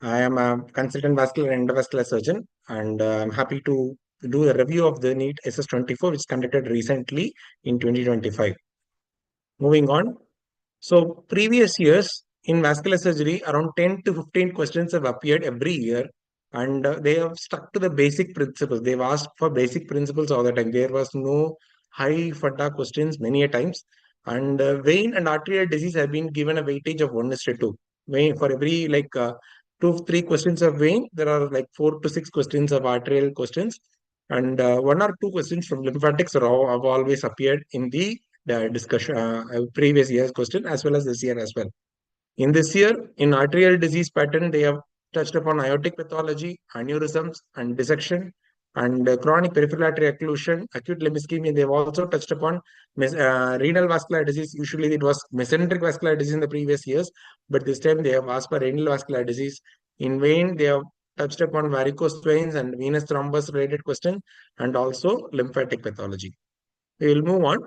I am a consultant vascular and endovascular surgeon, and I'm happy to do a review of the NEET SS24, which is conducted recently in 2025. Moving on. So, previous years in vascular surgery, around 10 to 15 questions have appeared every year, and they have stuck to the basic principles. They've asked for basic principles all the time. There was no high funda questions many a times, and vein and arterial disease have been given a weightage of 1:2. Vein for every two, three questions of vein, there are like 4 to 6 questions of arterial questions, and one or two questions from lymphatics have always appeared in the discussion previous year's question as well as this year as well. In this year, in arterial disease pattern, they have touched upon aortic pathology, aneurysms, and dissection, and chronic peripheral artery occlusion, acute limb ischemia. They have also touched upon renal vascular disease. Usually, it was mesenteric vascular disease in the previous years, but this time they have asked for renal vascular disease. In vein, they have touched upon varicose veins and venous thrombus related question, and also lymphatic pathology. We will move on.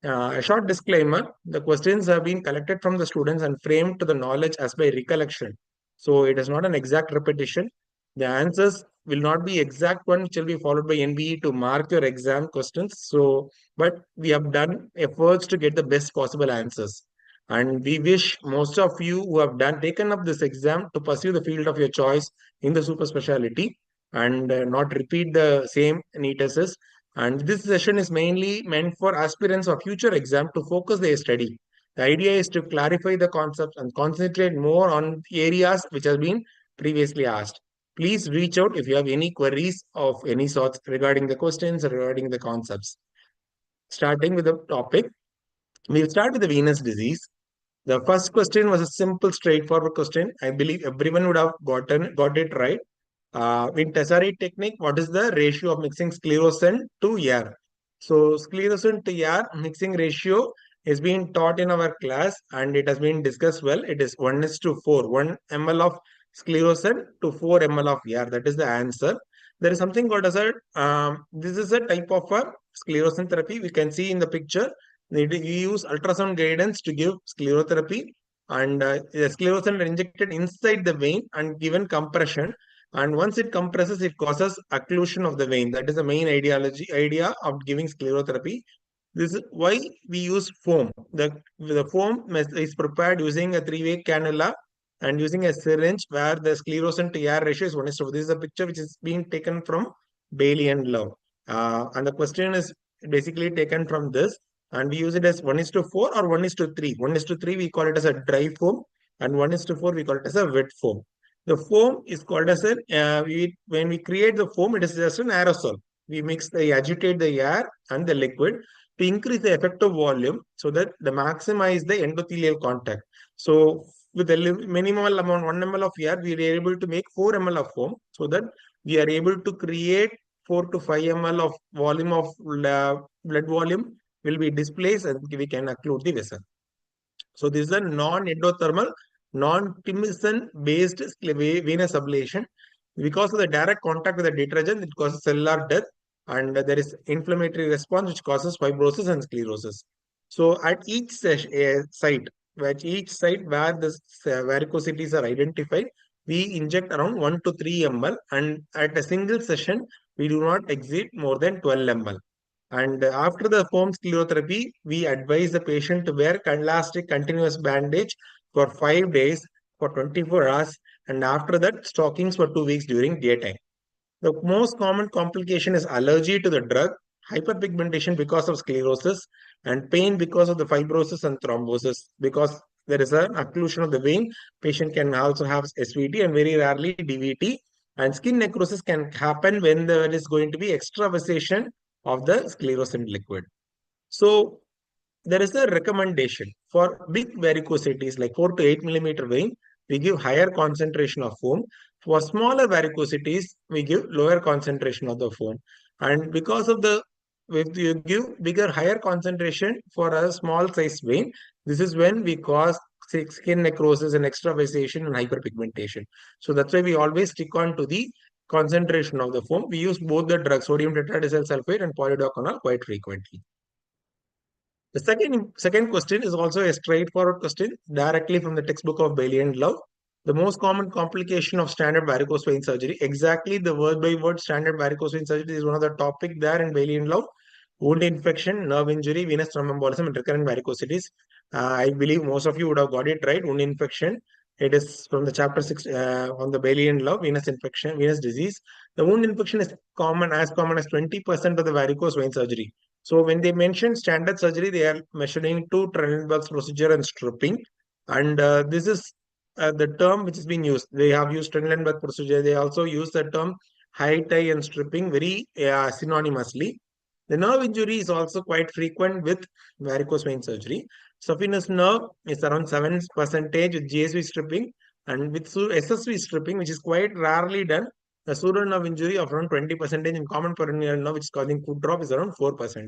A short disclaimer, the questions have been collected from the students and framed to the knowledge as by recollection. So it is not an exact repetition. The answers will not be exact one, which will be followed by NBE to mark your exam questions. So, but we have done efforts to get the best possible answers. And we wish most of you who have taken up this exam to pursue the field of your choice in the super specialty and not repeat the same NEET SS. And this session is mainly meant for aspirants of future exam to focus their study. The idea is to clarify the concepts and concentrate more on the areas which have been previously asked. Please reach out if you have any queries of any sorts regarding the questions or regarding the concepts. Starting with the topic, we'll start with the venous disease. The first question was a simple, straightforward question. I believe everyone would have got it right. In Tessari technique, what is the ratio of mixing sclerosant to air? So sclerosant to air mixing ratio is being taught in our class and it has been discussed well. It is 1:4, 1 ml of sclerosant to 4 ml of air. That is the answer. There is something called as this is a type of a sclerosant therapy. We can see in the picture. We use ultrasound guidance to give sclerotherapy and the sclerosant are injected inside the vein and given compression, and once it compresses it causes occlusion of the vein. That is the main idea of giving sclerotherapy. This is why we use foam. The foam is prepared using a three-way cannula and using a syringe where the sclerosant to air ratio is 1:4. This is a picture which is being taken from Bailey and Love, and the question is basically taken from this, and we use it as 1:4 or 1:3. 1:3 we call it as a dry foam, and 1:4 we call it as a wet foam. The foam is called as when we create the foam, it is just an aerosol. We agitate the air and the liquid to increase the effective volume so that the maximize the endothelial contact. So with the minimal amount, 1 ml of air, we are able to make 4 ml of foam so that we are able to create 4 to 5 ml of volume of blood volume will be displaced and we can occlude the vessel. So this is a non-endothermal, non-Timison based venous ablation. Because of the direct contact with the detergent, it causes cellular death and there is inflammatory response which causes fibrosis and sclerosis. So at each site where the varicosities are identified, we inject around 1 to 3 ml, and at a single session, we do not exceed more than 12 ml. And after the foam sclerotherapy, we advise the patient to wear elastic continuous bandage for 5 days for 24 hours, and after that, stockings for 2 weeks during daytime. The most common complication is allergy to the drug, hyperpigmentation because of sclerosis, and pain because of the fibrosis and thrombosis. Because there is an occlusion of the vein, patient can also have SVT and very rarely DVT. And skin necrosis can happen when there is going to be extravasation of the sclerosant liquid. So there is a recommendation for big varicosities like 4 to 8 millimeter vein. We give higher concentration of foam. For smaller varicosities, we give lower concentration of the foam. And because of if you give higher concentration for a small size vein, this is when we cause skin necrosis and extravasation and hyperpigmentation. So that's why we always stick on to the concentration of the foam. We use both the drugs, sodium tetradecyl sulfate and polidocanol, quite frequently. The second question is also a straightforward question directly from the textbook of Bailey and Love. The most common complication of standard varicose vein surgery, exactly the word by word standard varicose vein surgery is one of the topic there in Bailey and Love. Wound infection, nerve injury, venous thromboembolism, and recurrent varicosities. I believe most of you would have got it right. Wound infection. It is from the chapter 6 on the Bailey and Love, venous infection, venous disease. The wound infection is common as 20% of the varicose vein surgery. So when they mention standard surgery, they are measuring to Trendelenburg's procedure and stripping. And this is the term which has been used. They have used Trendelenburg procedure. They also use the term high tie and stripping very synonymously. The nerve injury is also quite frequent with varicose vein surgery. Saphenous nerve is around 7% with GSV stripping, and with SSV stripping, which is quite rarely done. The pseudo nerve injury of around 20% in common peroneal nerve, which is causing foot drop, is around 4%.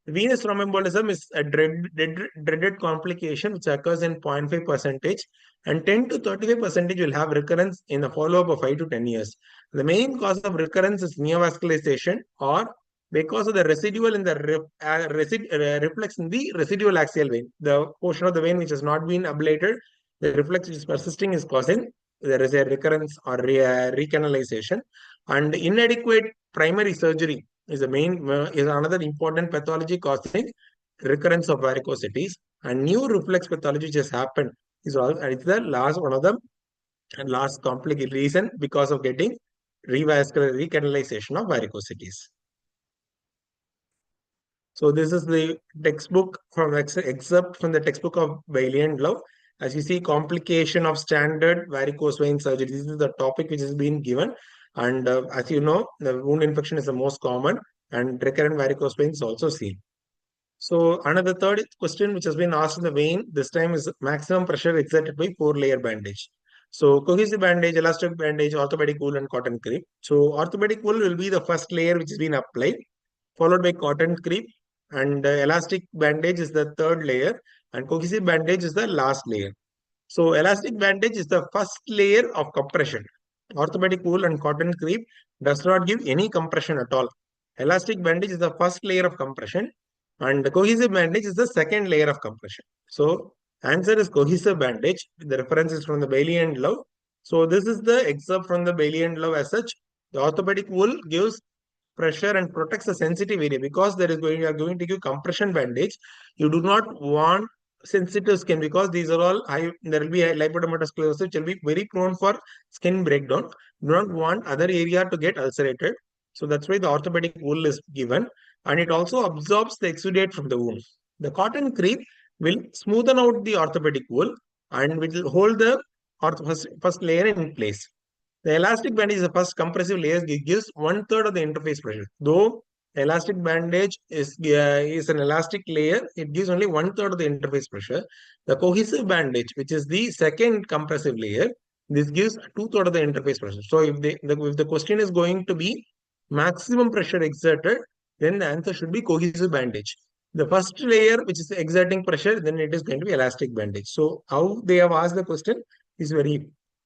Venous thromboembolism is a dreaded complication which occurs in 0.5%, and 10 to 35% will have recurrence in the follow-up of 5 to 10 years. The main cause of recurrence is neovascularization or because of the residual in the reflex in the residual axial vein. The portion of the vein which has not been ablated, the reflex which is persisting is causing there is a recurrence or recanalization. And inadequate primary surgery is another important pathology causing recurrence of varicosities. And new reflex pathology just happened it's the last one of the last complicated reason because of getting revascular recanalization of varicosities. So this is the textbook from excerpt from the textbook of Bailey and Love. As you see, complication of standard varicose vein surgery. This is the topic which has been given. And as you know, the wound infection is the most common, and recurrent varicose vein is also seen. So another third question which has been asked in the vein this time is maximum pressure exerted by 4-layer bandage. So cohesive bandage, elastic bandage, orthopedic wool, and cotton crepe. So orthopedic wool will be the first layer which has been applied, followed by cotton crepe, and elastic bandage is the third layer, and cohesive bandage is the last layer. So elastic bandage is the first layer of compression. Orthopedic wool and cotton crepe does not give any compression at all. Elastic bandage is the first layer of compression, and the cohesive bandage is the second layer of compression. So answer is cohesive bandage. The reference is from the Bailey and Love. So this is the excerpt from the Bailey and Love as such. The orthopedic wool gives pressure and protects the sensitive area because you are going to give compression bandage. You do not want sensitive skin because these are all high. There will be a lipodermatous sclerosis which will be very prone for skin breakdown. You do not want other area to get ulcerated. So that's why the orthopedic wool is given, and it also absorbs the exudate from the wound. The cotton crepe will smoothen out the orthopedic wool and will hold the first layer in place. The elastic bandage is the first compressive layer. It gives 1/3 of the interface pressure. Though elastic bandage is an elastic layer, it gives only 1/3 of the interface pressure. The cohesive bandage, which is the second compressive layer, this gives 2/3 of the interface pressure. So if the question is going to be maximum pressure exerted, then the answer should be cohesive bandage. The first layer, which is exerting pressure, then it is going to be elastic bandage. So how they have asked the question is very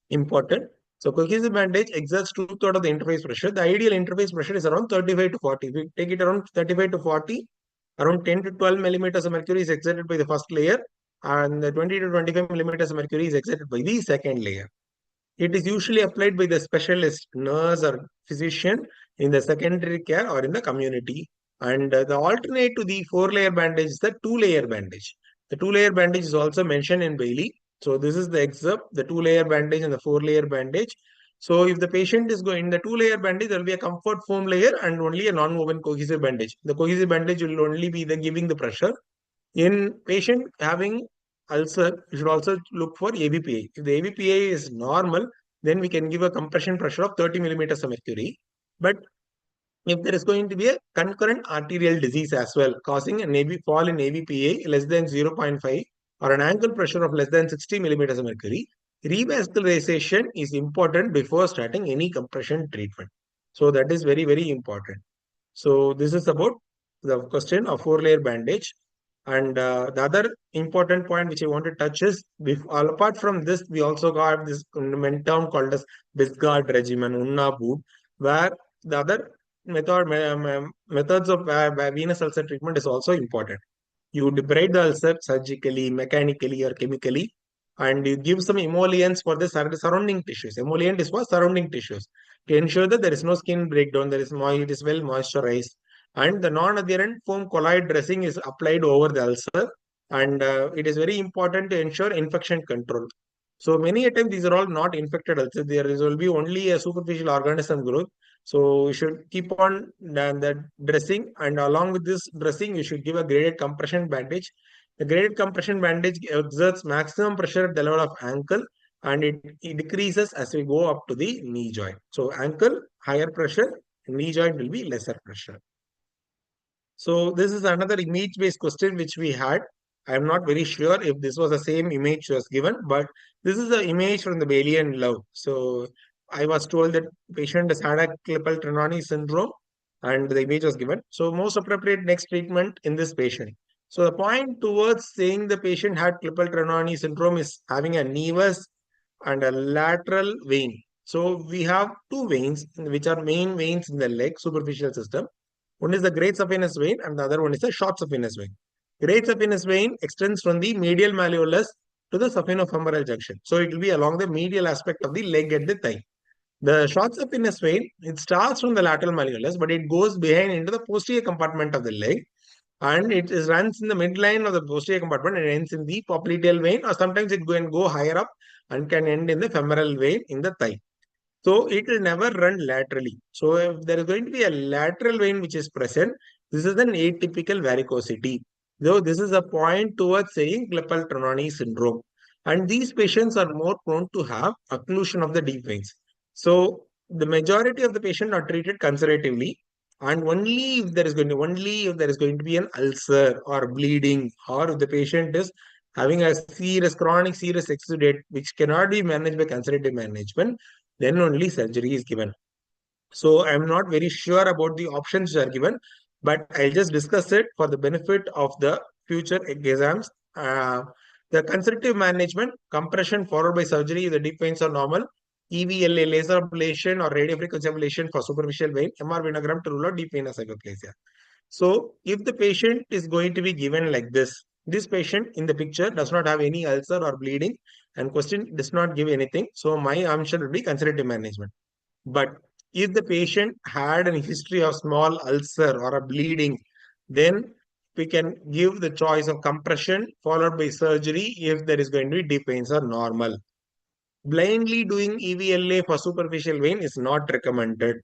important. So cohesive bandage exerts 2/3 of the interface pressure. The ideal interface pressure is around 35 to 40. If we take it around 35 to 40, around 10 to 12 millimeters of mercury is exerted by the first layer, and the 20 to 25 millimeters of mercury is exerted by the second layer. It is usually applied by the specialist, nurse or physician in the secondary care or in the community. And the alternate to the 4-layer bandage is the 2-layer bandage. The 2-layer bandage is also mentioned in Bailey. So this is the excerpt, the 2-layer bandage and the 4-layer bandage. So if the patient is going the 2-layer bandage, there will be a comfort foam layer and only a non-woven cohesive bandage. The cohesive bandage will only be giving the pressure. In patient having ulcer, you should also look for ABPA. If the ABPA is normal, then we can give a compression pressure of 30 millimeters of mercury. But if there is going to be a concurrent arterial disease as well, causing an fall in ABPA less than 0.5 or an ankle pressure of less than 60 millimeters of mercury, revascularization is important before starting any compression treatment. So that is very, very important. So this is about the question of 4-layer bandage. And the other important point which I want to touch is, apart from this, we also got this term called as Bisgard regimen, Unna boot, where the other methods of venous ulcer treatment is also important. You debride the ulcer surgically, mechanically, or chemically, and you give some emollients for the surrounding tissues. Emollient is for surrounding tissues to ensure that there is no skin breakdown, it is well moisturized. And the non-adherent foam colloid dressing is applied over the ulcer, and it is very important to ensure infection control. So many a time these are all not infected ulcers. There is will be only a superficial organism growth. So you should keep on the dressing, and along with this dressing, you should give a graded compression bandage. The graded compression bandage exerts maximum pressure at the level of ankle, and it decreases as we go up to the knee joint. So ankle higher pressure, knee joint will be lesser pressure. So this is another image-based question which we had. I am not very sure if this was the same image was given, but this is the image from the Bayesian love. So I was told that patient has had a Klippel-Trenaunay syndrome, and the image was given. So most appropriate next treatment in this patient. So the point towards saying the patient had Klippel-Trenaunay syndrome is having a nevus and a lateral vein. So we have two veins, which are main veins in the leg, superficial system. One is the great saphenous vein and the other one is the short saphenous vein. Great saphenous vein extends from the medial malleolus to the saphenofemoral junction. So it will be along the medial aspect of the leg at the thigh. The short saphenous vein, it starts from the lateral malleolus, but it goes behind into the posterior compartment of the leg, and it runs in the midline of the posterior compartment and ends in the popliteal vein, or sometimes it go higher up and can end in the femoral vein in the thigh. So it will never run laterally. So if there is going to be a lateral vein which is present, this is an atypical varicosity. Though this is a point towards saying Klippel-Trenaunay syndrome. And these patients are more prone to have occlusion of the deep veins. So the majority of the patient are treated conservatively, and only if there is going to be an ulcer or bleeding, or if the patient is having a chronic serious exudate which cannot be managed by conservative management, then only surgery is given. So I'm not very sure about the options which are given, but I'll just discuss it for the benefit of the future exams. The conservative management, compression followed by surgery if the deep veins are normal, EVLA, laser ablation or radiofrequency ablation for superficial vein, MR venogram to rule out deep venous hyperplasia. So if the patient is going to be given like this patient in the picture does not have any ulcer or bleeding, and question does not give anything. So my answer would be conservative management. But if the patient had a history of small ulcer or a bleeding, then we can give the choice of compression followed by surgery if there is going to be deep veins are normal. Blindly doing EVLA for superficial vein is not recommended.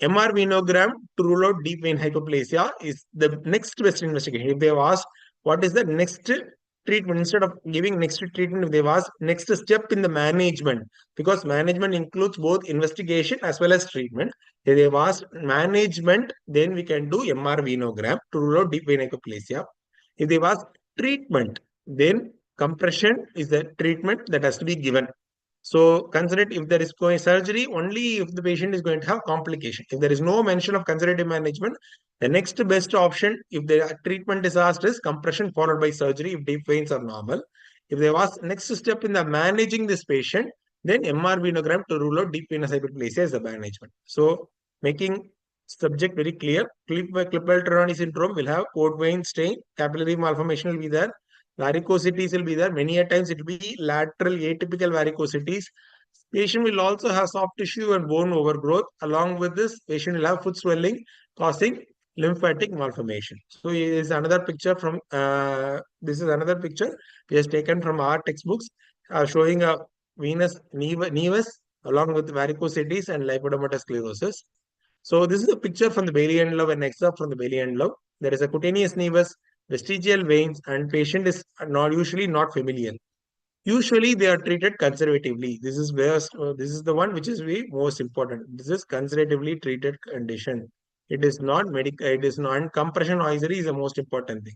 MR venogram to rule out deep vein hyperplasia is the next best investigation. If they have asked what is the next treatment, instead of giving next treatment, if they've asked next step in the management, because management includes both investigation as well as treatment. If they've asked management, then we can do MR venogram to rule out deep vein hyperplasia. If they've asked treatment, then compression is the treatment that has to be given. So consider if there is going surgery only if the patient is going to have complication. If there is no mention of conservative management, the next best option if the treatment is asked is compression followed by surgery if deep veins are normal. If they ask next step in the managing this patient, then MR venogram to rule out deep venous hyperplasia is the management. So making subject very clear, Klippel-Trenaunay syndrome will have port vein stain, capillary malformation will be there, varicosities will be there. Many a times it will be lateral atypical varicosities. Patient will also have soft tissue and bone overgrowth. Along with this, patient will have foot swelling causing lymphatic malformation. So this is another picture from this is another picture we has taken from our textbooks showing a venous nevus along with varicosities and lipodermatous sclerosis. So this is a picture from the Bayesian love and excerpt from the Bayesian love. There is a cutaneous nevus, vestigial veins, and patient is usually not familial. Usually they are treated conservatively. This is where this is the one which is the most important. This is conservatively treated condition. It is not medical. It is not compression oisery is the most important thing.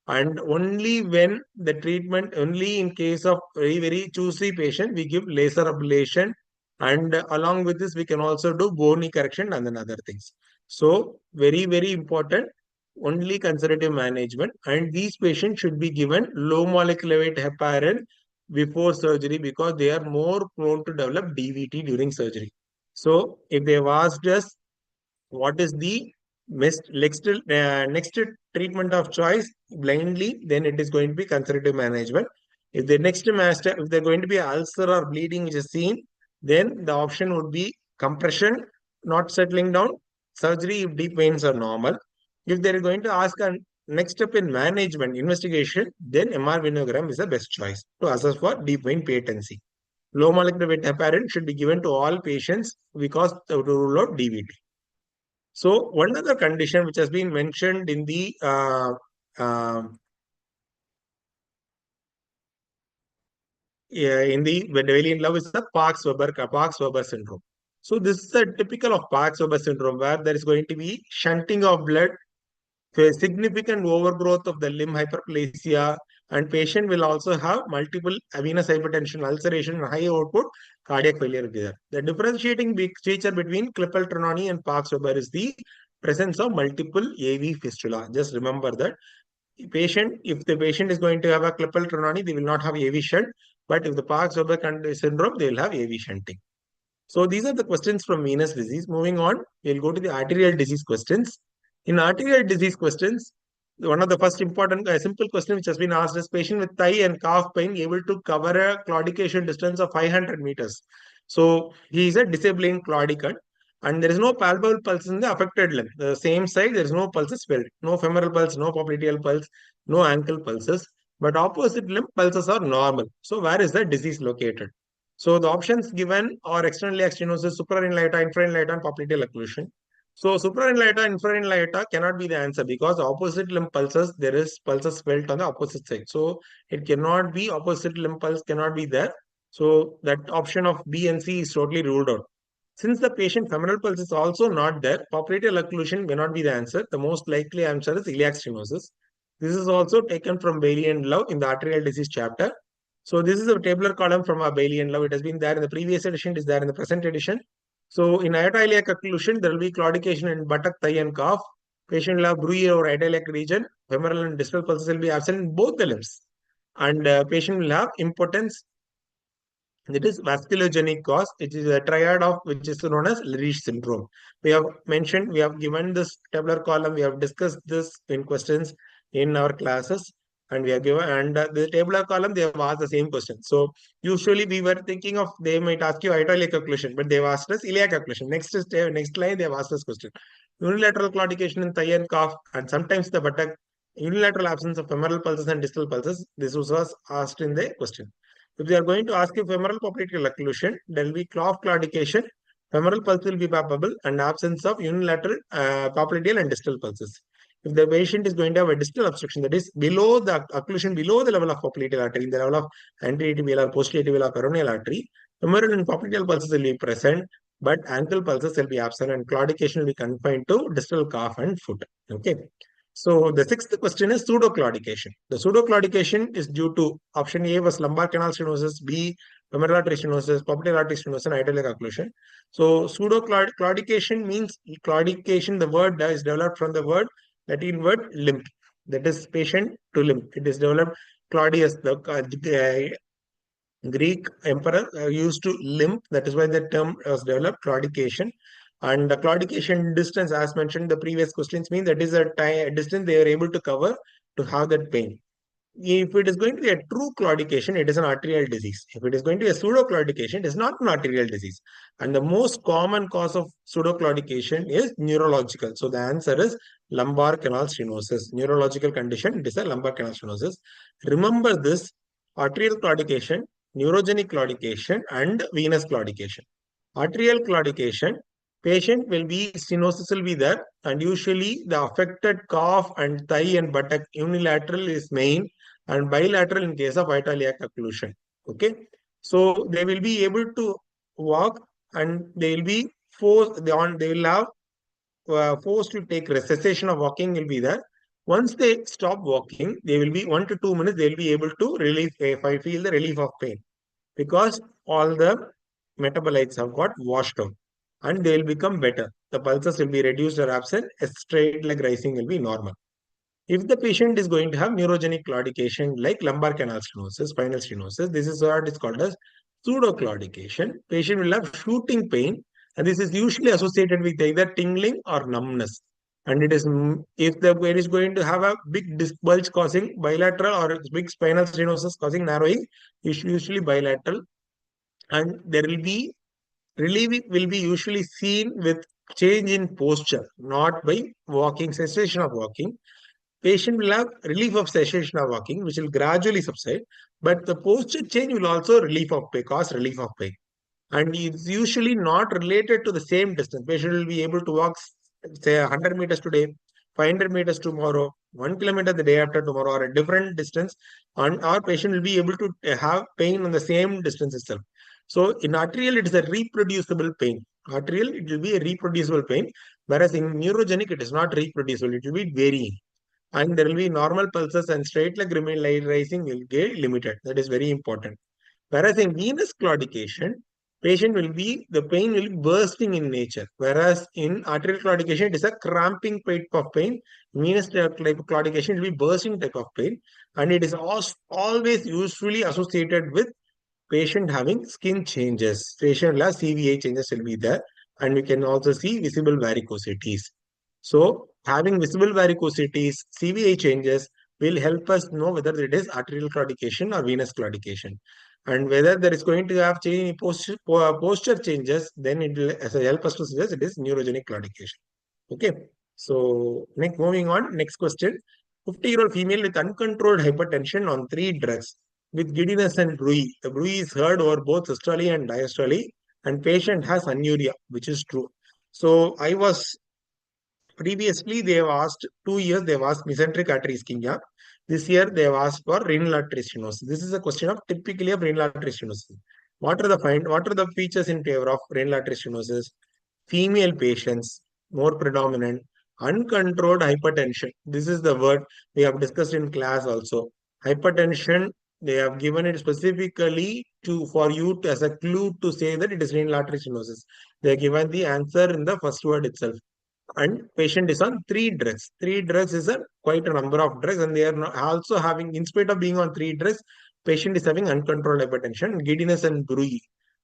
And only when the treatment, only in case of very choosy patient, we give laser ablation, and along with this we can also do bony correction and then other things. So very important, only conservative management, and these patients should be given low molecular weight heparin before surgery because they are more prone to develop DVT during surgery. So if they have asked us what is the next treatment of choice blindly, then it is going to be conservative management. If the next master, if they're going to be ulcer or bleeding which is seen, then the option would be compression, not settling down, surgery if deep veins are normal. If they're going to ask a next step in management investigation, then MR venogram is the best choice to assess for deep vein patency. Low molecular weight heparin should be given to all patients because to rule out DVT. So one other condition which has been mentioned in the uh, Mendelian love is the Parkes-Weber syndrome. So this is a typical of Parkes-Weber syndrome where there is going to be shunting of blood, a significant overgrowth of the limb hyperplasia, and patient will also have multiple venous hypertension, ulceration, and high output cardiac failure there. The differentiating feature between Klippel-Trenaunay and Parkes-Weber is the presence of multiple AV fistula. Just remember that if the patient is going to have a Klippel-Trenaunay, they will not have AV shunt. But if the Parkes-Weber syndrome, they will have AV shunting. So these are the questions from venous disease. Moving on, we'll go to the arterial disease questions. In arterial disease questions, one of the first important simple question which has been asked is patient with thigh and calf pain able to cover a claudication distance of 500 meters. So he is a disabling claudicant and there is no palpable pulse in the affected limb. The same side, there is no pulses felt. No femoral pulse, no popliteal pulse, no ankle pulses. But opposite limb pulses are normal. So where is the disease located? So the options given are external stenosis, suprarenal aorta, infrarenal aorta, and popliteal occlusion. So suprarenal aorta, infrarenal aorta cannot be the answer because opposite limb pulses, there is pulses felt on the opposite side. So it cannot be opposite limb pulse cannot be there. So that option of B and C is totally ruled out. Since the patient femoral pulse is also not there, popliteal occlusion may not be the answer. The most likely answer is iliac stenosis. This is also taken from Bailey and Love in the arterial disease chapter. So this is a tabular column from Bailey and Love. It has been there in the previous edition. It is there in the present edition. So in aortoiliac occlusion, there will be claudication in buttock, thigh, and calf. Patient will have bruit over aortoiliac region. Femoral and distal pulses will be absent in both the limbs. And patient will have impotence. It is vasculogenic cause. It is a triad of which is known as Leriche syndrome. We have mentioned, we have given this tabular column. We have discussed this in questions in our classes. And we have given, and the tabular column, they have asked the same question. So usually we were thinking of, they might ask you aortoiliac occlusion, but they've asked us iliac occlusion. Next line, they have asked us question. Unilateral claudication in thigh and calf, and sometimes the buttock, unilateral absence of femoral pulses and distal pulses. This was asked in the question. If they are going to ask you femoral popliteal occlusion, there will be calf claudication, femoral pulse will be palpable, and absence of unilateral popliteal and distal pulses. If the patient is going to have a distal obstruction, that is below the occlusion, below the level of popliteal artery, in the level of anterior tibial or posterior tibial or peroneal artery, femoral and popliteal pulses will be present, but ankle pulses will be absent, and claudication will be confined to distal calf and foot. Okay. So the sixth question is pseudoclaudication. The pseudoclaudication is due to option A was lumbar canal stenosis, B femoral artery stenosis, popliteal artery stenosis, and aortic occlusion. So pseudoclaudication means claudication. The word is developed from the Latin word limp. That is patient to limp. It is developed. Claudius, the Greek emperor, used to limp. That is why the term was developed, claudication. And the claudication distance, as mentioned in the previous questions, mean that is a distance they are able to cover to have that pain. If it is going to be a true claudication, it is an arterial disease. If it is going to be a pseudoclaudication, it is not an arterial disease. And the most common cause of pseudoclaudication is neurological. So the answer is lumbar canal stenosis. Neurological condition, it is a lumbar canal stenosis. Remember this: arterial claudication, neurogenic claudication, and venous claudication. Arterial claudication, patient will be, stenosis will be there, and usually the affected calf and thigh and buttock unilateral is main and bilateral in case of aortoiliac occlusion. Okay. So they will be able to walk and they will be forced, they will have forced to take cessation of walking will be there. Once they stop walking, they will be 1 to 2 minutes, they will be able to relieve, if I feel the relief of pain, because all the metabolites have got washed out and they will become better. The pulses will be reduced or absent. A straight leg rising will be normal. If the patient is going to have neurogenic claudication like lumbar canal stenosis, spinal stenosis, this is what is called as pseudoclaudication. Patient will have shooting pain, and this is usually associated with either tingling or numbness. And it is, if the vein is going to have a big disc bulge causing bilateral or big spinal stenosis causing narrowing, it's usually bilateral. And there will be relief will be usually seen with change in posture, not by walking, cessation of walking. Patient will have relief of cessation of walking, which will gradually subside, but the posture change will also cause relief of pain. And it's usually not related to the same distance. Patient will be able to walk, say, 100 meters today, 500 meters tomorrow, 1 kilometer the day after tomorrow, or a different distance, and our patient will be able to have pain on the same distance itself. So in arterial, it is a reproducible pain. Arterial, it will be a reproducible pain, whereas in neurogenic, it is not reproducible. It will be varying. And there will be normal pulses and straight leg remain rising will get limited. That is very important. Whereas in venous claudication, the pain will be bursting in nature. Whereas in arterial claudication, it is a cramping type of pain. Venous claudication will be bursting type of pain. And it is always usually associated with patient having skin changes. Patient has CVA changes will be there. And we can also see visible varicosities. So having visible varicosities, CVA changes will help us know whether it is arterial claudication or venous claudication. And whether there is going to have change in posture changes, then it will help us to suggest it is neurogenic claudication. Okay. So moving on, next question. 50-year-old female with uncontrolled hypertension on 3 drugs with giddiness and bruit. The bruit is heard over both systole and diastole, and patient has anuria, which is true. So I was previously, they have asked 2 years, they have asked mesenteric artery ischemia. This year, they have asked for renal artery stenosis. This is a question of typically of renal artery stenosis. What are the features in favor of renal artery stenosis? Female patients, more predominant, uncontrolled hypertension. This is the word we have discussed in class also. Hypertension, they have given it specifically for you as a clue to say that it is renal artery stenosis. They have given the answer in the first word itself. And patient is on 3 drugs. 3 drugs is quite a number of drugs, and they are also having, in spite of being on 3 drugs, patient is having uncontrolled hypertension, giddiness, and bruit.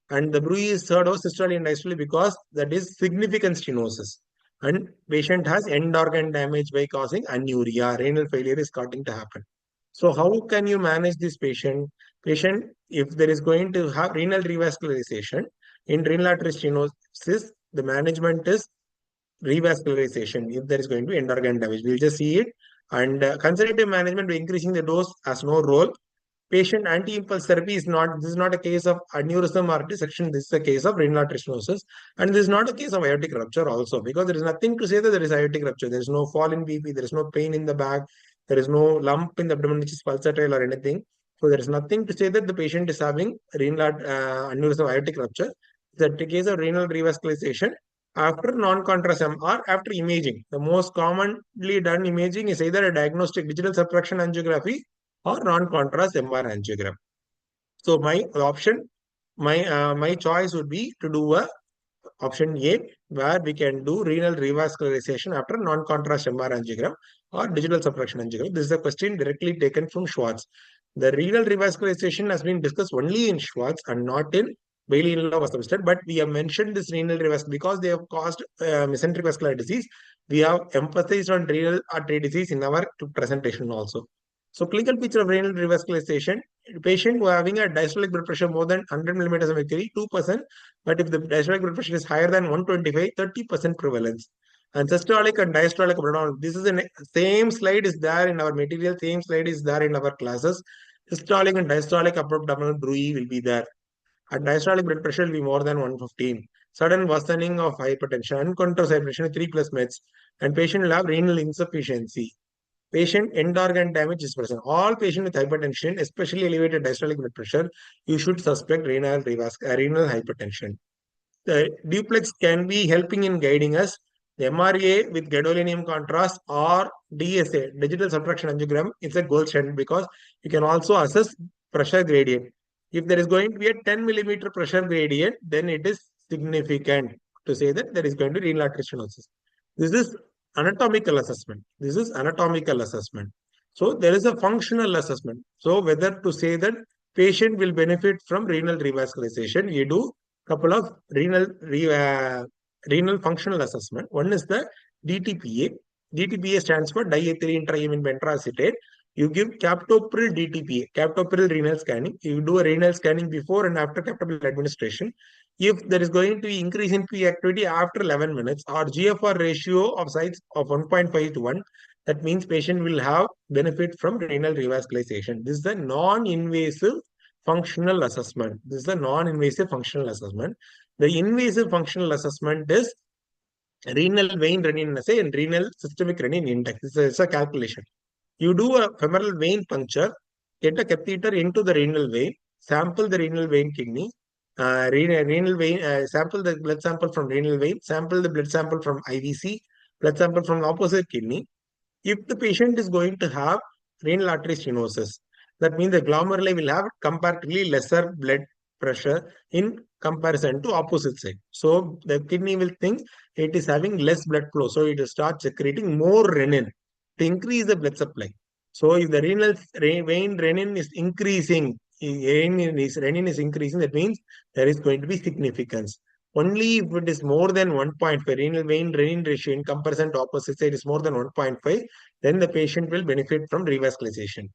And the bruit is third of systole and diastole because that is significant stenosis. And patient has end organ damage by causing anuria. Renal failure is starting to happen. So how can you manage this patient? Patient, if there is going to have renal revascularization, in renal artery stenosis, the management is revascularization if there is going to be end organ damage. We'll just see it. And conservative management by increasing the dose has no role. Patient anti-impulse therapy is not, this is not a case of aneurysm or dissection, this is a case of renal artery stenosis. And this is not a case of aortic rupture also, because there is nothing to say that there is aortic rupture. There is no fall in BP, there is no pain in the back, there is no lump in the abdomen which is pulsatile or anything. So there is nothing to say that the patient is having renal aneurysm aortic rupture. The case of renal revascularization after non-contrast or after imaging. The most commonly done imaging is either a diagnostic digital subtraction angiography or non-contrast MR angiogram. So my choice would be to do a option A, where we can do renal revascularization after non-contrast MR angiogram or digital subtraction angiogram. This is a question directly taken from Schwartz. The renal revascularization has been discussed only in Schwartz and not in Bailey law was submitted, but we have mentioned this renal revascularization because they have caused mesenteric vascular disease. We have emphasized on renal artery disease in our presentation also. So clinical picture of renal revascularization, patient who are having a diastolic blood pressure more than 100 millimeters of mercury, 2%, but if the diastolic blood pressure is higher than 125, 30% prevalence. And systolic and diastolic abdominal, this is the same slide is there in our material, same slide is there in our classes. Systolic and diastolic abdominal bruit will be there. And diastolic blood pressure will be more than 115. Sudden worsening of hypertension, uncontrolled hypertension, 3 plus meds, and patient will have renal insufficiency. Patient end organ damage is present. All patients with hypertension, especially elevated diastolic blood pressure, you should suspect renal hypertension. The duplex can be helping in guiding us. The MRA with gadolinium contrast or DSA, digital subtraction angiogram, is a gold standard because you can also assess pressure gradient. If there is going to be a 10 millimeter pressure gradient, then it is significant to say that there is going to be renal artery stenosis. This is anatomical assessment. This is anatomical assessment. So there is a functional assessment. So whether to say that patient will benefit from renal revascularization, you do couple of renal functional assessment. One is the DTPA. DTPA stands for diethylene triamine pentoacetate. You give captopril DTPA, captopril renal scanning. You do a renal scanning before and after captopril administration. If there is going to be increase in P activity after 11 minutes or GFR ratio of size of 1.5 to 1, that means patient will have benefit from renal revascularization. This is the non-invasive functional assessment. This is the non-invasive functional assessment. The invasive functional assessment is renal vein renin assay and renal systemic renin index. It's a calculation. You do a femoral vein puncture, get a catheter into the renal vein, sample the renal vein kidney, renal vein, sample the blood sample from renal vein, sample the blood sample from IVC, blood sample from opposite kidney. If the patient is going to have renal artery stenosis, that means the glomeruli will have comparatively lesser blood pressure in comparison to opposite side. So the kidney will think it is having less blood flow. So it will start secreting more renin to increase the blood supply. So if the renal vein renin is increasing, renin is increasing, that means there is going to be significance. Only if it is more than 1.5, renal vein renin ratio in comparison to opposite side is more than 1.5, then the patient will benefit from revascularization.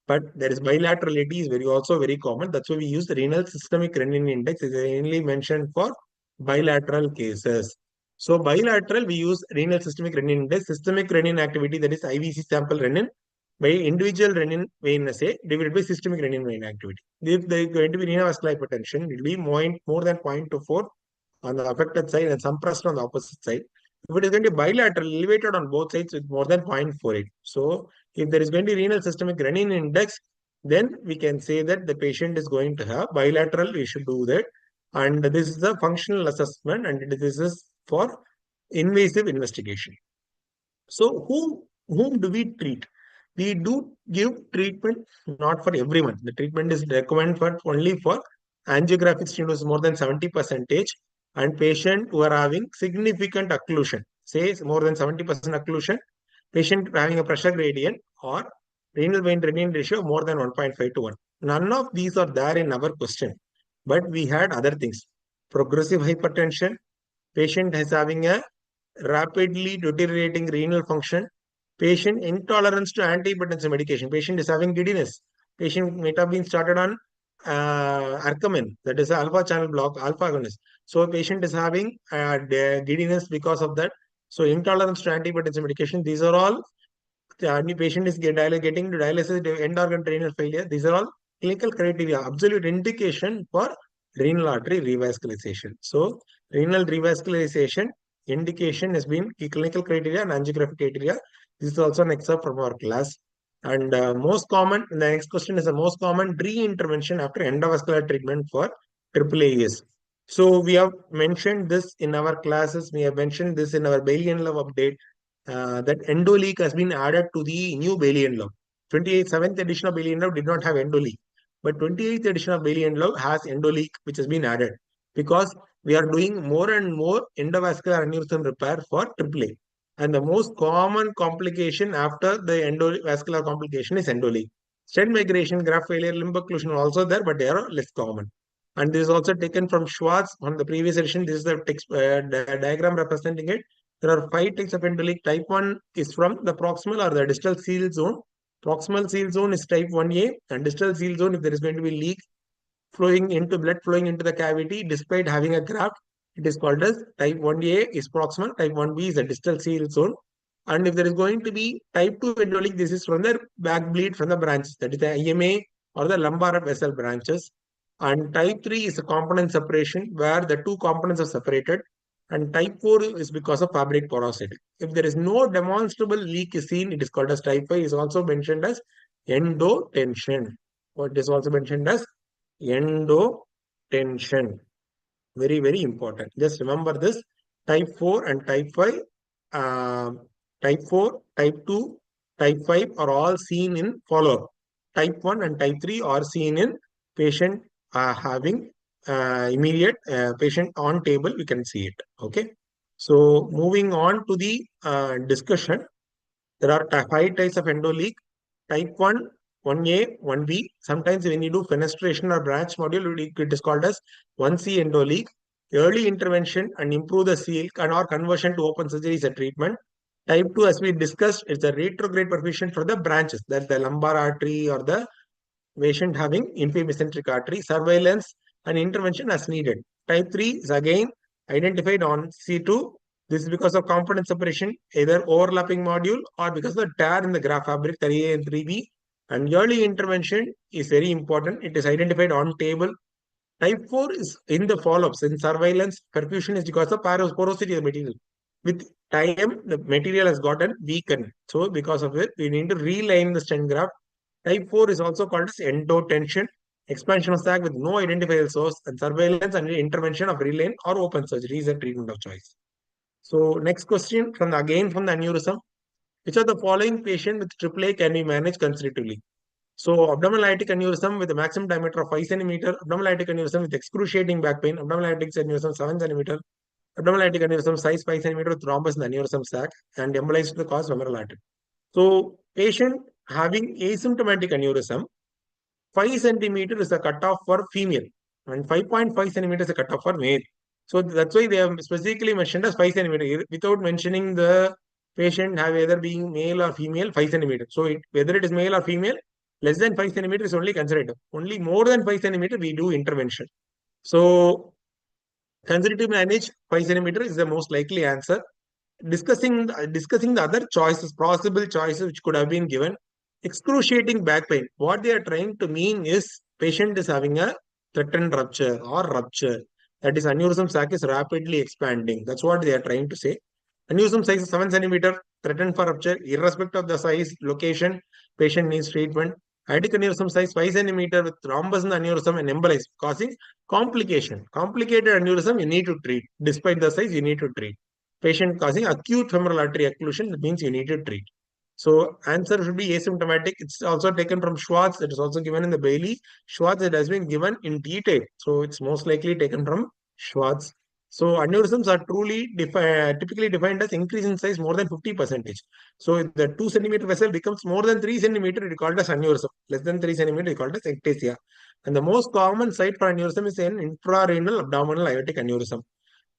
But there is bilaterality is also very common. That's why we use the renal systemic renin index. Is mainly mentioned for bilateral cases. So bilateral, we use renal systemic renin index, systemic renin activity, that is IVC sample renin, by individual renin vein assay divided by systemic renin vein activity. If there is going to be renal vascular hypertension, it will be more than 0.24 on the affected side and suppressed on the opposite side. If it is going to be bilateral, elevated on both sides with more than 0.48. So if there is going to be renal systemic renin index, then we can say that the patient is going to have bilateral, we should do that. And this is a functional assessment and this is for invasive investigation. So whom do we treat? We do give treatment not for everyone. The treatment is recommended for only for angiographic stenosis more than 70% and patient who are having significant occlusion, say more than 70% occlusion, patient having a pressure gradient or renal vein renin ratio more than 1.5 to 1. None of these are there in our question, but we had other things. Progressive hypertension, patient is having a rapidly deteriorating renal function, patient intolerance to antihypertensive medication, patient is having giddiness, patient might have been started on Arcamin, that is alpha channel block, alpha agonist. So patient is having giddiness because of that. So intolerance to antihypertensive medication, these are all, the patient is getting to dialysis, end organ renal failure. These are all clinical criteria, absolute indication for renal artery revascularization. So renal revascularization indication has been clinical criteria and angiographic criteria. This is also an excerpt from our class. And most common, the next question is the most common re-intervention after endovascular treatment for AAAS. So we have mentioned this in our classes. We have mentioned this in our Bayesian law update. That endoleak has been added to the new Bayesian law. 7th edition of Bayesian law did not have endoleak, but 28th edition of Bayesian law has endoleak, which has been added because we are doing more and more endovascular aneurysm repair for AAA. And the most common complication after the endovascular complication is endoleak. Stent migration, graft failure, limb occlusion are also there, but they are less common. And this is also taken from Schwartz on the previous edition. This is the text, diagram representing it. There are 5 types of endoleak. Type 1 is from the proximal or the distal seal zone. Proximal seal zone is type 1A, and distal seal zone, if there is going to be leak blood flowing into the cavity despite having a graft, it is called as type 1A is proximal, type 1B is a distal seal zone. And if there is going to be type 2 endoleak, this is from the back bleed from the branches, that is the IMA or the lumbar vessel branches. And type 3 is a component separation where the two components are separated. And type 4 is because of fabric porosity. If there is no demonstrable leak is seen, it is called as type 5, is also mentioned as endotension. What is also mentioned as endotension. Very, very important. Just remember this. Type 4 and type 5, type 4, type 2, type 5 are all seen in follow-up. Type 1 and type 3 are seen in patient having immediate patient on table, we can see it. Okay. So moving on to the discussion, there are 5 types of endoleak. Type 1, 1A, 1B. Sometimes when you do fenestration or branch module, it is called as 1C endoleak. Early intervention and improve the seal and or conversion to open surgery is a treatment. Type 2, as we discussed, is the retrograde perfusion for the branches, that the lumbar artery or the patient having inframesenteric artery, surveillance and intervention as needed. Type 3 is again identified on C2. This is because of component separation, either overlapping module or because of the tear in the graft fabric, 3A and 3B. And early intervention is very important. It is identified on table. Type 4 is in the follow-ups. In surveillance, perfusion is because of porosity of the material. With time, the material has gotten weakened. So because of it, we need to reline the stent graft. Type 4 is also called as endotension, expansion of sac with no identifiable source, and surveillance and intervention of reline or open surgery is a treatment of choice. So next question again from the aneurysm. Which of the following patient with AAA can be managed conservatively? So abdominal aortic aneurysm with a maximum diameter of 5 centimeter, abdominal aortic aneurysm with excruciating back pain, abdominal aortic aneurysm 7 centimeter, abdominal aortic aneurysm size 5 centimeter with thrombus in the aneurysm sac and embolized to the cause femoral artery. So patient having asymptomatic aneurysm, 5 centimeter is the cutoff for female and 5.5 centimeter is the cutoff for male. So that's why they have specifically mentioned as 5 centimeter without mentioning the patient have either being male or female 5 centimeter. So whether it is male or female, less than 5 centimeter is only considered. Only more than 5 centimeter we do intervention. So conservative manage 5 centimeter is the most likely answer. Discussing the other choices, possible choices which could have been given. Excruciating back pain. What they are trying to mean is patient is having a threatened rupture or rupture. That is aneurysm sac is rapidly expanding. That's what they are trying to say. Aneurysm size is 7 centimeter, threatened for rupture, irrespective of the size, location, patient needs treatment. Aortic aneurysm size 5 centimeter with thrombus in the aneurysm and embolize, causing complication. Complicated aneurysm you need to treat. Despite the size, you need to treat. Patient causing acute femoral artery occlusion, that means you need to treat. So answer should be asymptomatic. It's also taken from Schwartz. It is also given in the Bailey. Schwartz, it has been given in detail. So it's most likely taken from Schwartz. So aneurysms are typically defined as increase in size more than 50%. So if the 2 centimeter vessel becomes more than 3 centimeter, it is called as aneurysm. Less than 3 centimeter, it is called as ectasia. And the most common site for aneurysm is an infrarenal abdominal aortic aneurysm.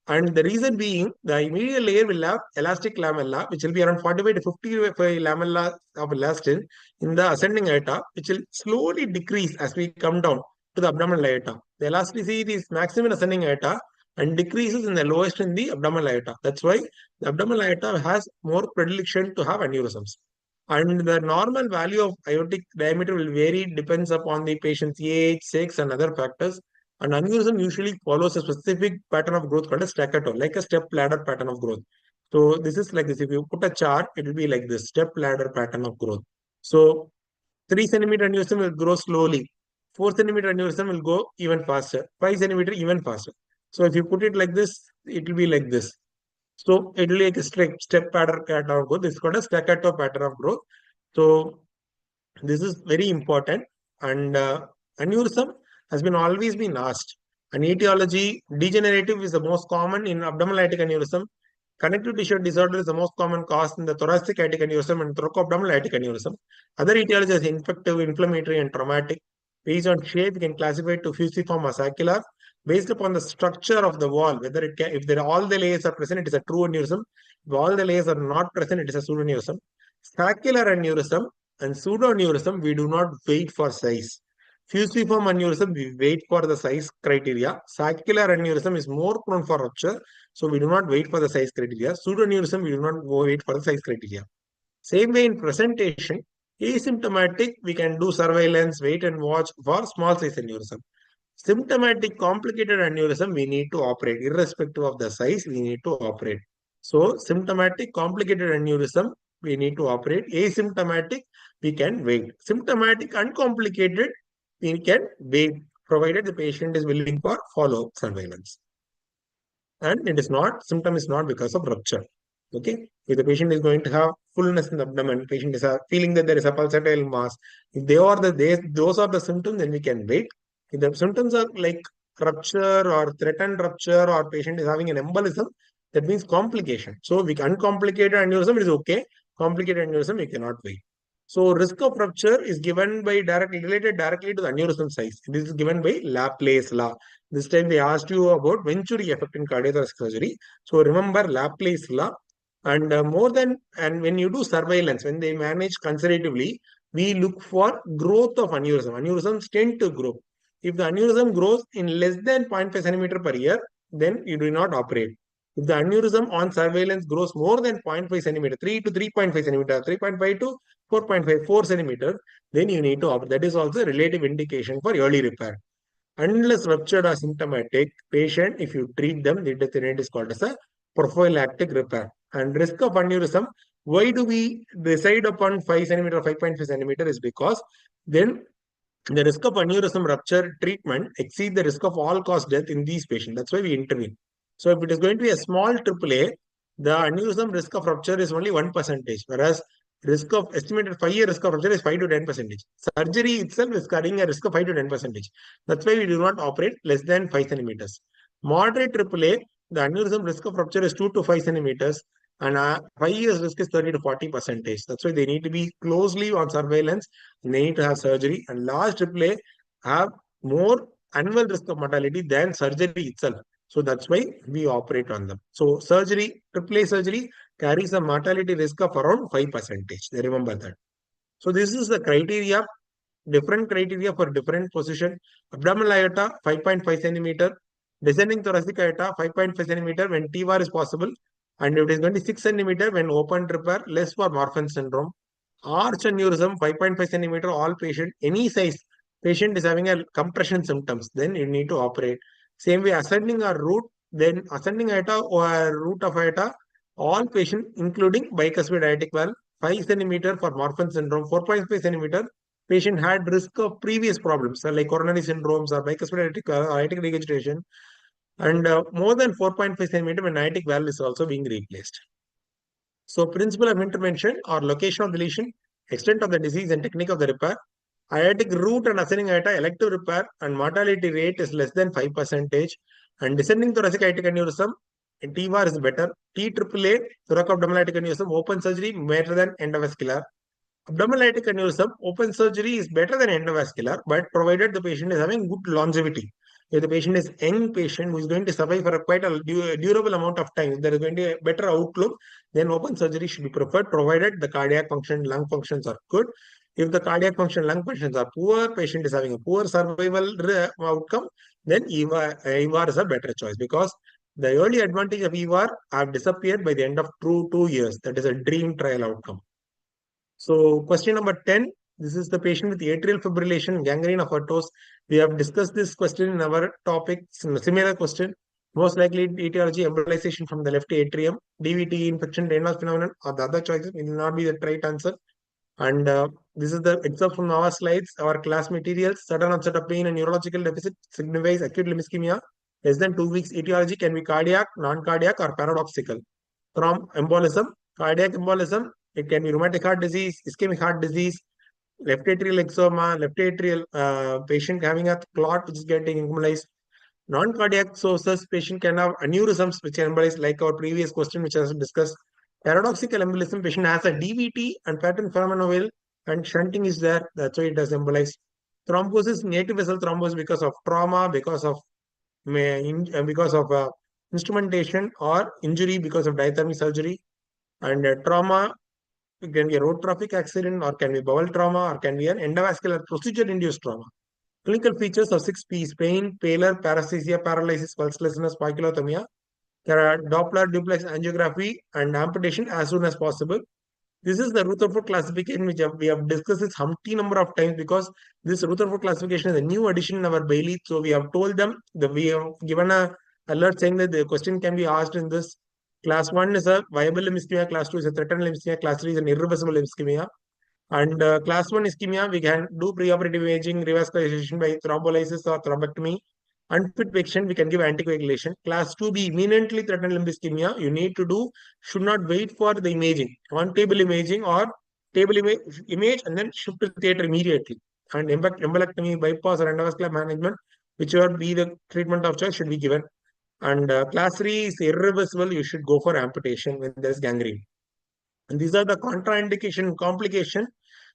And the reason being, the medial layer will have elastic lamella, which will be around 45 to 55 lamella of elastin in the ascending aorta, which will slowly decrease as we come down to the abdominal aorta. The elasticity is maximum in ascending aorta and decreases in the lowest in the abdominal aorta. That's why the abdominal aorta has more predilection to have aneurysms. And the normal value of aortic diameter will vary, depends upon the patient's age, sex, and other factors. And aneurysm usually follows a specific pattern of growth called a staccato, like a step ladder pattern of growth. So this is like this. If you put a chart, it will be like this step ladder pattern of growth. So 3 centimeter aneurysm will grow slowly. 4 centimeter aneurysm will go even faster. 5 centimeter even faster. So if you put it like this, it will be like this. So it will be like a step pattern of growth. This is called a staccato pattern of growth. So this is very important. And aneurysm has been always been asked. An etiology, degenerative is the most common in abdominal aortic aneurysm. Connective tissue disorder is the most common cause in the thoracic aortic aneurysm and thoracoabdominal aortic aneurysm. Other etiologies are infective, inflammatory, and traumatic. Based on shape, we can classify to fusiform or saccular. Based upon the structure of the wall, whether it can, if there are all the layers are present, it is a true aneurysm. If all the layers are not present, it is a pseudoaneurysm. Saccular aneurysm and pseudoaneurysm, we do not wait for size. Fusiform aneurysm, we wait for the size criteria. Saccular aneurysm is more prone for rupture, so we do not wait for the size criteria. Pseudoaneurysm, we do not wait for the size criteria. Same way in presentation, asymptomatic, we can do surveillance, wait and watch for small size aneurysm. Symptomatic complicated aneurysm, we need to operate. Irrespective of the size, we need to operate. So symptomatic complicated aneurysm, we need to operate. Asymptomatic, we can wait. Symptomatic uncomplicated, we can wait, provided the patient is willing for follow-up surveillance. And it is not, symptom is not because of rupture. Okay. If the patient is going to have fullness in the abdomen, patient is feeling that there is a pulsatile mass. If those are the symptoms, then we can wait. If the symptoms are like rupture or threatened rupture or patient is having an embolism, that means complication. So uncomplicated aneurysm is okay. Complicated aneurysm, we cannot wait. So risk of rupture is given by related directly to the aneurysm size. This is given by Laplace law. This time they asked you about Venturi effect in cardiothoracic surgery. So remember Laplace law. And when you do surveillance, when they manage conservatively, we look for growth of aneurysm. Aneurysms tend to grow. If the aneurysm grows in less than 0.5 centimeter per year, then you do not operate. If the aneurysm on surveillance grows more than 0.5 centimeter, 3 to 3.5 centimeter, 3.5 to 4.5, 4 centimeter, then you need to operate. That is also a relative indication for early repair. Unless ruptured or symptomatic, patient, if you treat them, it is called as a prophylactic repair. And risk of aneurysm, why do we decide upon 5 centimeter, 5.5 centimeter is because then the risk of aneurysm rupture treatment exceeds the risk of all-cause death in these patients. That's why we intervene. So if it is going to be a small AAA, the aneurysm risk of rupture is only 1%, whereas risk of estimated 5-year risk of rupture is 5 to 10%. Surgery itself is carrying a risk of 5 to 10%. That's why we do not operate less than 5 centimeters. Moderate AAA, the aneurysm risk of rupture is 2 to 5 centimeters, and 5 years risk is 30 to 40%. That's why they need to be closely on surveillance. They need to have surgery, and large AAA have more annual risk of mortality than surgery itself. So that's why we operate on them. So surgery, AAA surgery carries a mortality risk of around 5%. Remember that. So this is the criteria, different criteria for different position. Abdominal aorta 5.5 centimeter, descending thoracic aorta 5.5 centimeter when TVAR is possible, and it is going to be 6 centimeter when open repair, less for Marfan syndrome. Arch aneurysm 5.5 centimeter, all patient, any size patient is having a compression symptoms, then you need to operate. Same way, ascending or root, then ascending aorta or root of aorta, all patient including bicuspid aortic valve, 5 centimeter for Marfan syndrome, 4.5 centimeter patient had risk of previous problems like coronary syndromes or bicuspid aortic valve, aortic regurgitation, and more than 4.5 centimeter when aortic valve is also being replaced. So principle of intervention or location of the lesion, extent of the disease and technique of the repair. Aortic root and ascending aorta elective repair and mortality rate is less than 5%. And descending thoracic aortic aneurysm, TVAR is better. TAAA, thoracoabdominal aortic aneurysm, open surgery better than endovascular. Abdominal aortic aneurysm, open surgery is better than endovascular, but provided the patient is having good longevity. If the patient is young patient who is going to survive for quite a durable amount of time, if there is going to be a better outlook, then open surgery should be preferred, provided the cardiac function, lung functions are good. If the cardiac function, lung functions are poor, patient is having a poor survival outcome, then EVAR is a better choice, because the early advantage of EVAR have disappeared by the end of 2 years. That is a dream trial outcome. So question number 10, this is the patient with atrial fibrillation, gangrene of her toes. We have discussed this question in our topic, similar question. Most likely etiology, embolization from the left atrium, DVT, infection, Renal phenomenon, or the other choices will not be the right answer. And this is the excerpt from our slides, our class materials. Sudden onset of pain and neurological deficit signifies acute limb ischemia. Less than 2 weeks, etiology can be cardiac, non-cardiac, or paradoxical. From embolism, cardiac embolism, it can be rheumatic heart disease, ischemic heart disease, left atrial exoma, left atrial patient having a clot which is getting embolized. Non-cardiac sources, patient can have aneurysms which are embolized, like our previous question which has discussed. Paradoxical embolism, patient has a DVT and pattern phenomenon and shunting is there. That's why it does embolize. Thrombosis, native vessel thrombosis because of trauma, because of instrumentation or injury because of diathermy surgery. And trauma, it can be a road traffic accident, or can be bowel trauma, or can be an endovascular procedure-induced trauma. Clinical features of 6Ps: pain, pallor, paresthesia, paralysis, pulselessness, poikilotomia. There are Doppler duplex angiography and amputation as soon as possible. This is the Rutherford classification, which we have discussed this humpty number of times, because this Rutherford classification is a new addition in our Bailey. So we have told them that we have given a alert saying that the question can be asked in this. Class 1 is a viable limb ischemia, class 2 is a threatened limb ischemia, class 3 is an irreversible limb ischemia. And class 1 ischemia, we can do preoperative imaging, revascularization by thrombolysis or thrombectomy. Unfit patient, we can give anticoagulation. Class 2B, imminently threatened limb ischemia, you need to do, should not wait for the imaging, on table imaging or table image and then shift to theater immediately. And embolectomy, bypass or endovascular management, whichever be the treatment of choice, should be given. And class 3 is irreversible, you should go for amputation when there is gangrene. And these are the contraindication complication.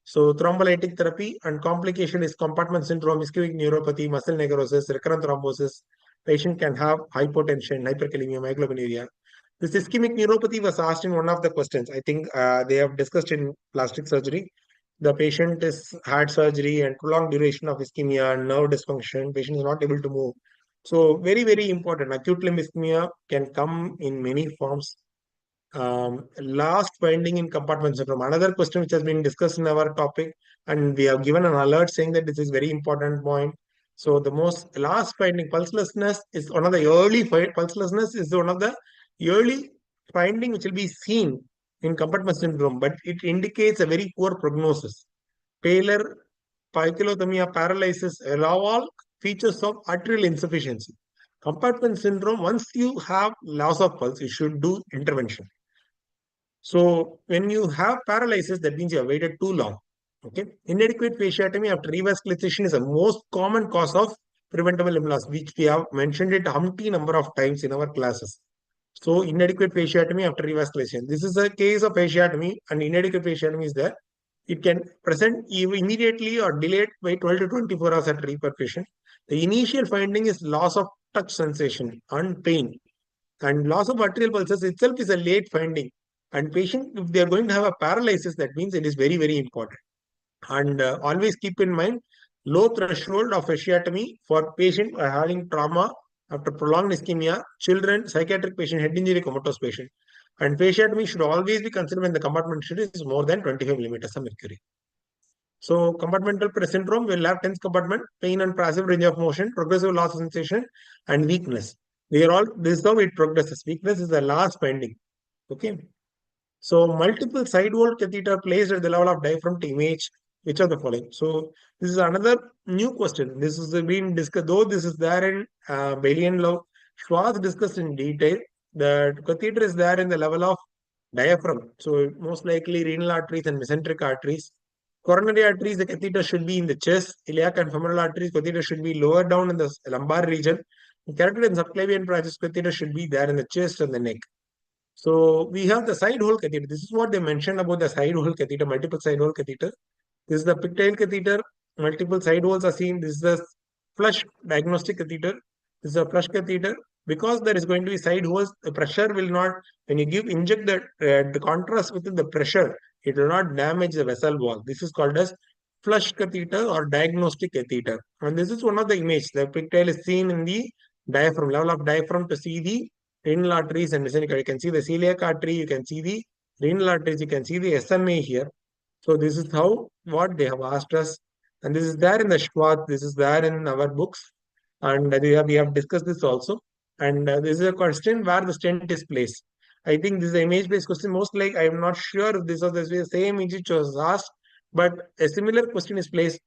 So thrombolytic therapy and complication is compartment syndrome, ischemic neuropathy, muscle necrosis, recurrent thrombosis. Patient can have hypotension, hyperkalemia, myoglobinuria. This ischemic neuropathy was asked in one of the questions. I think they have discussed in plastic surgery. The patient is had surgery and prolonged duration of ischemia and nerve dysfunction. Patient is not able to move. So very, very important. Acute limb ischemia can come in many forms. Last finding in compartment syndrome. Another question which has been discussed in our topic, and we have given an alert saying that this is very important point. So the most last finding, pulselessness is one of the early pulselessness is one of the early finding which will be seen in compartment syndrome, but it indicates a very poor prognosis. Pallor, poikilothymia, paralysis, all features of arterial insufficiency. Compartment syndrome, once you have loss of pulse, you should do intervention. So when you have paralysis, that means you have waited too long. Okay. Inadequate fasciotomy after revascularization is the most common cause of preventable limb loss, which we have mentioned it umpty number of times in our classes. So inadequate fasciotomy after revascularization. This is a case of fasciotomy, and inadequate fasciotomy is there. It can present immediately or delayed by 12 to 24 hours after reperfusion. The initial finding is loss of touch sensation and pain. And loss of arterial pulses itself is a late finding. And patient, if they are going to have a paralysis, that means it is very, very important. And always keep in mind, low threshold of fasciotomy for patient having trauma after prolonged ischemia, children, psychiatric patient, head injury, comatose patient. And fasciotomy should always be considered when the compartment is more than 25 millimeters of mercury. So compartmental syndrome will have tense compartment, pain and passive range of motion, progressive loss of sensation, and weakness. They are all, this is how it progresses. Weakness is the last finding. Okay. So multiple side wall catheter placed at the level of diaphragm to image which of the following. So this is another new question. This is being discussed, though this is there in Bailey and Love. Schwartz discussed in detail. The catheter is there in the level of diaphragm. So most likely renal arteries and mesenteric arteries. Coronary arteries, the catheter should be in the chest. Iliac and femoral arteries, catheter should be lower down in the lumbar region. Carotid and subclavian branches, catheter should be there in the chest and the neck. So we have the side hole catheter. This is what they mentioned about the side hole catheter, multiple side hole catheter. This is the pigtail catheter, multiple side holes are seen. This is the flush diagnostic catheter. This is a flush catheter. Because there is going to be side holes, the pressure will not, when you inject the contrast within the pressure, it will not damage the vessel wall. This is called as flush catheter or diagnostic catheter. And this is one of the images. The pigtail is seen in the diaphragm, level of diaphragm to see the renal arteries and mesenteric. You can see the celiac artery, you can see the renal arteries, you can see the SMA here. So this is how what they have asked us, and this is there in the Schwartz, this is there in our books, and we have discussed this also. And this is a question where the stent is placed. I think this is an image-based question. Most like I am not sure if this was the same image which was asked, but a similar question is placed.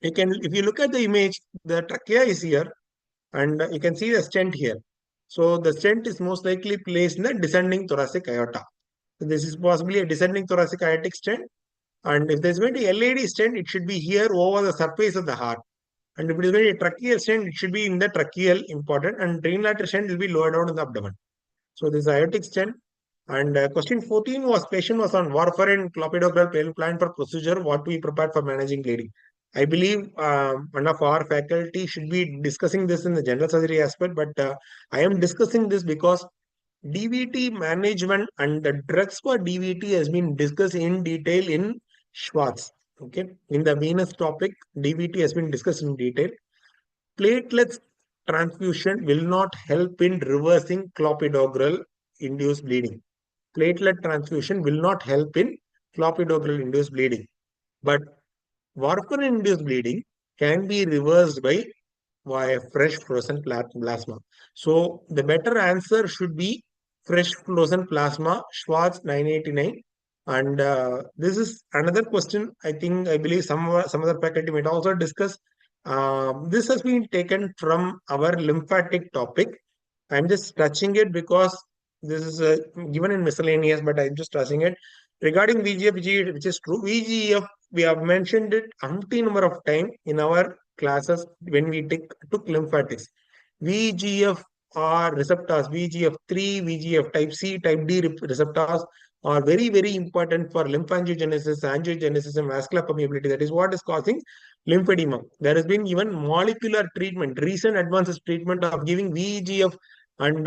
You can, if you look at the image, the trachea is here, and you can see the stent here. So the stent is most likely placed in the descending thoracic aorta. So this is possibly a descending thoracic aortic stent. And if there's going to be LAD stent, it should be here over the surface of the heart. And if it is going to be a tracheal stent, it should be in the tracheal important. And renal artery stent will be lower down in the abdomen. So this is aortic stent. And question 14 was patient was on warfarin clopidogrel plan for procedure. What we prepared for managing bleeding. I believe one of our faculty should be discussing this in the general surgery aspect, but I am discussing this because DVT management and the drugs for DVT has been discussed in detail in Schwartz. Okay, in the venous topic, DVT has been discussed in detail. Platelets transfusion will not help in reversing clopidogrel induced bleeding. Platelet transfusion will not help in clopidogrel induced bleeding. But warfarin induced bleeding can be reversed by fresh frozen plasma. So the better answer should be fresh frozen plasma, Schwartz 989. And this is another question. I believe some other faculty might also discuss. This has been taken from our lymphatic topic. I'm just touching it because this is given in miscellaneous, but I'm just touching it. Regarding VGF, which is true, VGF, we have mentioned it umpty number of time in our classes when we took lymphatics. VGF are receptors, VGF3, VGF type C, type D receptors are very, very important for lymphangiogenesis, angiogenesis, and vascular permeability. That is what is causing lymphedema. There has been even molecular treatment, recent advances treatment of giving VEGF And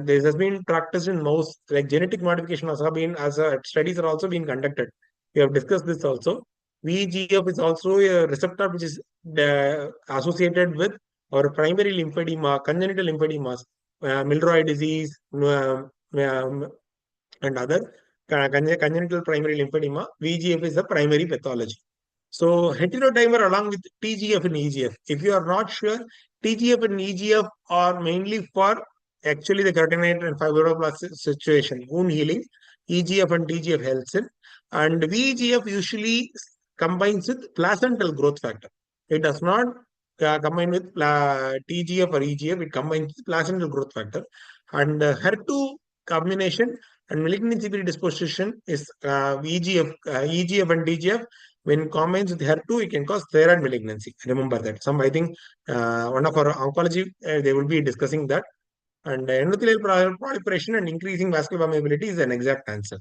this has been practiced in mouse, like genetic modification has been, studies are also being conducted. We have discussed this also. VEGF is also a receptor which is associated with our primary lymphedema, congenital lymphedemas, Milroy disease, and other congenital primary lymphedema. VEGF is the primary pathology. So heterodimer along with TGF and EGF. If you are not sure, TGF and EGF are mainly for actually the keratinoid and fibroblast situation, wound healing. EGF and TGF helps in. And VEGF usually combines with placental growth factor. It does not combine with TGF or EGF. It combines with placental growth factor. And HER2 combination and malignancy predisposition is EGF and TGF. When combines with HER2, it can cause thyroid malignancy. Remember that. I think, one of our oncology, they will be discussing that. And endothelial proliferation and increasing vascular permeability is an exact answer.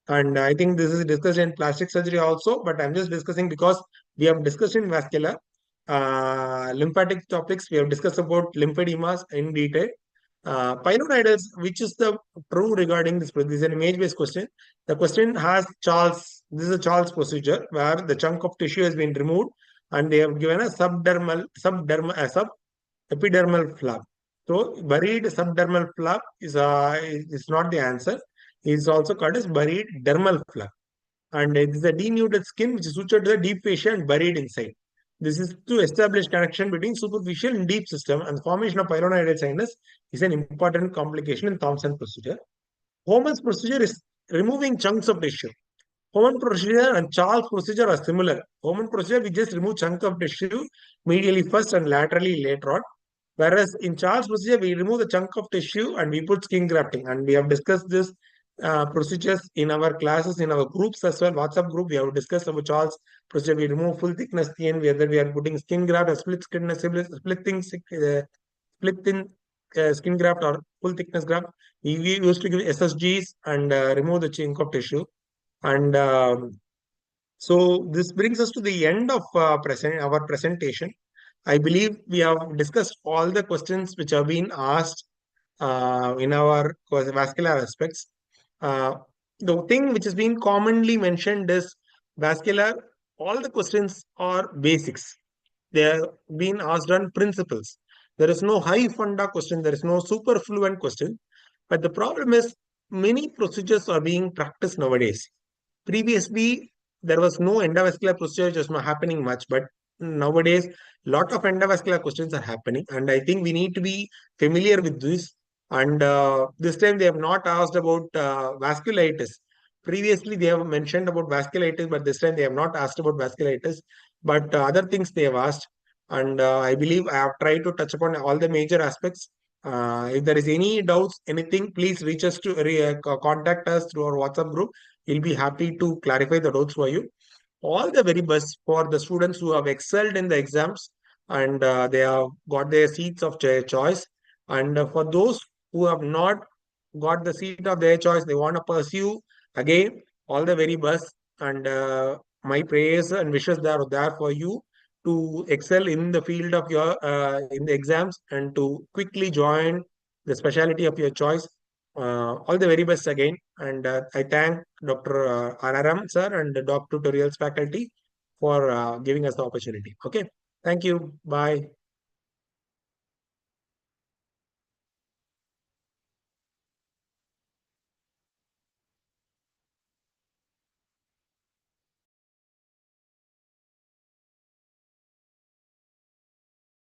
And I think this is discussed in plastic surgery also, but I'm just discussing because we have discussed in vascular, lymphatic topics. We have discussed about lymphedemas in detail. Pylonidals, which is the true regarding this? This is an image-based question. The question has Charles. This is a Charles procedure where the chunk of tissue has been removed, and they have given a epidermal flap. So buried subdermal flap is not the answer. It is also called as buried dermal flap. And it is a denuded skin which is sutured to the deep fascia and buried inside. This is to establish connection between superficial and deep system, and the formation of pylonidal sinus is an important complication in Thompson procedure. Homan's procedure is removing chunks of tissue. Homan procedure and Charles procedure are similar. Homan procedure, we just remove chunk of tissue medially first and laterally later on. Whereas in Charles procedure, we remove the chunk of tissue and we put skin grafting. And we have discussed this procedures in our classes, in our groups as well. WhatsApp group, we have discussed about Charles procedure. We remove full thickness skin, whether we are putting skin graft or split thin skin graft or full thickness graft. We used to give SSGs and remove the chunk of tissue. And so this brings us to the end of our presentation. I believe we have discussed all the questions which have been asked in our vascular aspects. Uh, the thing which has been commonly mentioned is vascular. All the questions are basics. They have been asked on principles. There is no high funda question. There is no super fluent question. But the problem is many procedures are being practiced nowadays. Previously, there was no endovascular procedure just not happening much, but nowadays, lot of endovascular questions are happening, and I think we need to be familiar with this. And this time they have not asked about vasculitis. Previously, they have mentioned about vasculitis, but this time they have not asked about vasculitis. But other things they have asked, and I believe I have tried to touch upon all the major aspects. If there is any doubts, anything, please reach us to contact us through our WhatsApp group. We'll be happy to clarify the doubts for you. All the very best for the students who have excelled in the exams, and they have got their seats of their choice. And for those who have not got the seat of their choice, they want to pursue again, all the very best. And my prayers and wishes are there for you to excel in the field of your in the exams and to quickly join the specialty of your choice. All the very best again. And I thank Dr. Anaram sir and the Doc Tutorials faculty for giving us the opportunity. Okay. Thank you. Bye.